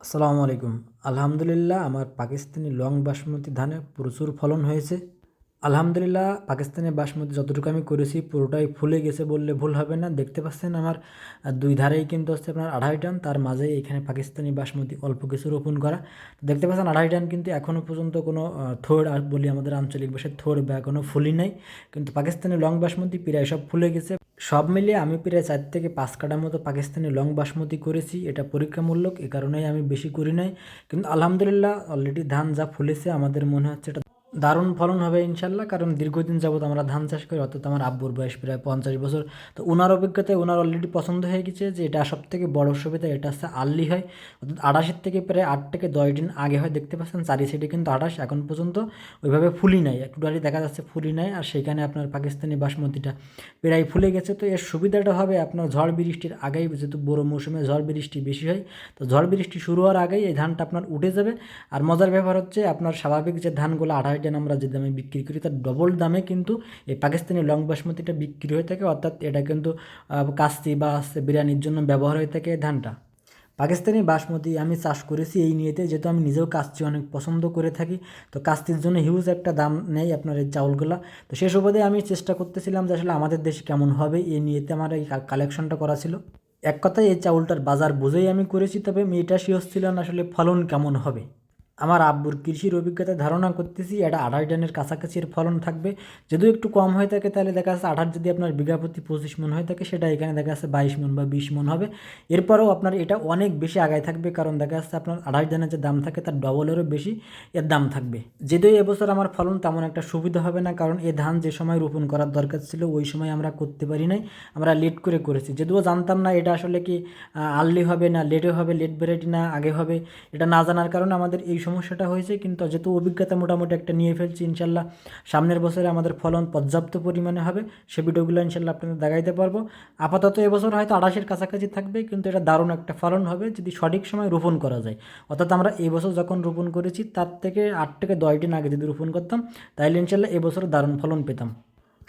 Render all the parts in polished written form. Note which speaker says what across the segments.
Speaker 1: আসসালামু আলাইকুম। আলহামদুলিল্লাহ আমার পাকিস্তানি লং বাসমতি ধানে প্রচুর ফলন হয়েছে। আলহামদুলিল্লাহ পাকিস্তানি বাসমতি যতটুকু আমি করেছি পুরোটাই ফুলে গেছে বললে ভুল হবে না। দেখতে পাচ্ছেন আমার ২ ধারেই কিন্তু হচ্ছে আপনার ২.৫ টন, তার মাঝেই এখানে পাকিস্তানি বাসমতি অল্প কিছু রোপণ করা। দেখতে পাচ্ছেন ২.৫ টন কিন্তু এখনও পর্যন্ত কোনো থোড় বলি আমাদের আঞ্চলিক ভাষায় থোড় বা এখনও ফুলি নাই। কিন্তু পাকিস্তানি লং বাসমতি প্রায় সব ফুলে গেছে। সব মিলিয়ে আমি প্রায় ৪ থেকে ৫ কাঠার মতো পাকিস্তানি লং বাসমতি করেছি। এটা পরীক্ষামূলক, এ কারণেই আমি বেশি করি নাই। কিন্তু আলহামদুলিল্লাহ অলরেডি ধান যা ফুলেছে আমাদের মনে হচ্ছে এটা দারুণ ফলন হবে ইনশাল্লাহ। কারণ দীর্ঘদিন যাবত আমরা ধান চাষ করি, অর্থাৎ আমার আব্বুর বয়স প্রায় ৫০ বছর। তো ওনার অভিজ্ঞতায় ওনার অলরেডি পছন্দ হয়ে গেছে যে এটা সবথেকে বড় সুবিধা, এটা হচ্ছে আর্লি হয়, অর্থাৎ ২৮ থেকে প্রায় ৮ থেকে ১০ দিন আগে হয়। দেখতে পাচ্ছেন চারি সাইডে কিন্তু ২৮, এখন পর্যন্ত ওইভাবে ফুলি নাই, একটু দেখা যাচ্ছে ফুলি নাই। আর সেখানে আপনার পাকিস্তানি বাসমতিটা প্রায় ফুলে গেছে। তো এর সুবিধাটা হবে আপনার ঝড় বৃষ্টির আগেই, যেহেতু বড় মৌসুমে ঝড় বৃষ্টি বেশি হয়, তো ঝড় বৃষ্টি শুরু হওয়ার আগেই এই ধানটা আপনার উঠে যাবে। আর মজার ব্যাপার হচ্ছে আপনার স্বাভাবিক যে ধানগুলো ২৮ টান আমরা যে দামে বিক্রি করি তার ডবল দামে কিন্তু এই পাকিস্তানি লং বাসমতিটা বিক্রি হয়ে থাকে। অর্থাৎ এটা কিন্তু কাস্তি বা বিরিয়ানির জন্য ব্যবহার হয়ে থাকে এই ধানটা। পাকিস্তানি বাসমতি আমি চাষ করেছি এই নিয়েতে, যেহেতু আমি নিজেও কাস্তি অনেক পছন্দ করে থাকি। তো কাস্তির জন্য হিউজ একটা দাম নেই আপনার এই চাউলগুলো। তো সে সুবাদে আমি চেষ্টা করতেছিলাম যে আসলে আমাদের দেশে কেমন হবে, এই নিয়েতে আমার এই কালেকশনটা করা ছিল। এক কথায় এই চাউলটার বাজার বুঝেই আমি করেছি, তবে আমি এটা শিওর ছিলাম না আসলে ফলন কেমন হবে। আমার আব্বুর কৃষির অভিজ্ঞতায় ধারণা করতেছি এটা ২৮ টনের কাছাকাছি এর ফলন থাকবে। যদিও একটু কম হয়ে থাকে তাহলে দেখা যাচ্ছে ২৮ যদি আপনার বিঘা প্রতি ২৫ মন হয়ে থাকে, সেটা এখানে দেখা যাচ্ছে ২২ মন বা ২০ মন হবে। এরপরেও আপনার এটা অনেক বেশি আগায় থাকবে, কারণ দেখা যাচ্ছে আপনার ২৮ টনের যে দাম থাকে তার ডবলেরও বেশি এর দাম থাকবে। যদিও এবছর আমার ফলন তেমন একটা সুবিধা হবে না, কারণ এ ধান যে সময় রোপণ করার দরকার ছিল ওই সময় আমরা করতে পারি নাই, আমরা লেট করে করেছি। যদিও জানতাম না এটা আসলে কি আর্লি হবে না লেটে হবে, লেট ভ্যারাইটি না আগে হবে, এটা না জানার কারণে আমাদের এই সমস্যাটা হয়েছে। কিন্তু যেহেতু অভিজ্ঞতা মোটামুটি একটা নিয়ে ফেলছি, ইনশাল্লাহ সামনের বছরে আমাদের ফলন পর্যাপ্ত পরিমাণে হবে। সে ভিডিওগুলো ইনশাল্লাহ আপনাদের দেখাইতে পারবো। আপাতত এবছর হয়তো ২৮-এর কাছাকাছি থাকবে, কিন্তু এটা দারুণ একটা ফলন হবে যদি সঠিক সময় রোপণ করা যায়। অর্থাৎ আমরা এবছর যখন রোপণ করেছি তার থেকে ৮ থেকে ১০ দিন আগে যদি রোপণ করতাম তাহলে ইনশাল্লাহ এবছর দারুণ ফলন পেতাম।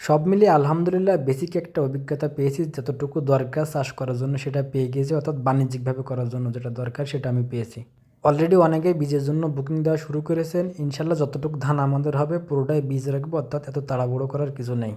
Speaker 1: সব মিলিয়ে আলহামদুলিল্লাহ বেসিক একটা অভিজ্ঞতা পেয়েছি, যতটুকু দরকার চাষ করার জন্য সেটা পেয়ে গিয়েছি, অর্থাৎ বাণিজ্যিকভাবে করার জন্য যেটা দরকার সেটা আমি পেয়েছি। অলরেডি অনেকেই বীজের জন্য বুকিং দেওয়া শুরু করেছেন। ইনশাল্লাহ যতটুকু ধান আমাদের হবে পুরোটাই বীজ রাখবো, অর্থাৎ এত তাড়াহুড়ো করার কিছু নেই।